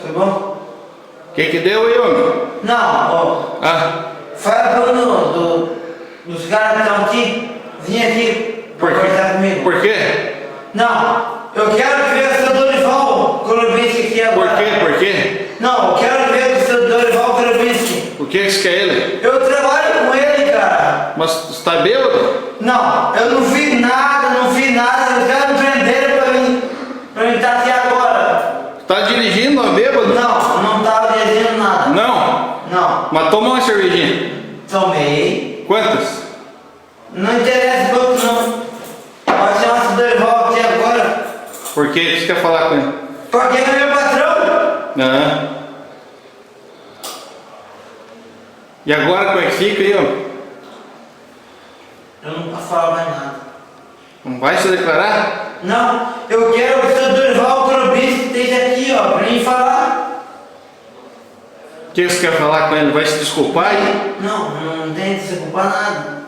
Tá bom? O que deu aí, homem? Não, ó. Ah, Fala pro dos caras que estão aqui. Vim aqui pra conversar comigo. por quê? Não, eu quero ver o seu Dorival Gorobinski aqui agora. Por quê? Não, eu quero ver o seu Dorival Gorobinski. O que você quer ele? Eu trabalho com ele, cara. Mas você tá bêbado? Não, eu não fiz nada, Os caras me prenderam pra mim estar aqui agora. Tá dirigindo, não é bêbado? Não tava dirigindo nada. Não. Mas toma uma cervejinha. Tomei. Quantas? Não interessa quanto não. Pode chamar o Dorival aqui agora. Por que você quer falar com ele? Porque ele é meu patrão. Ah. E agora como é que fica aí, ó? Eu não posso falar mais nada. Não vai se declarar? Não, eu quero que o seu Dorival Gorobinski esteja aqui, ó, pra mim falar. O que você quer falar com ele? Vai se desculpar aí? Não tem que se culpar nada.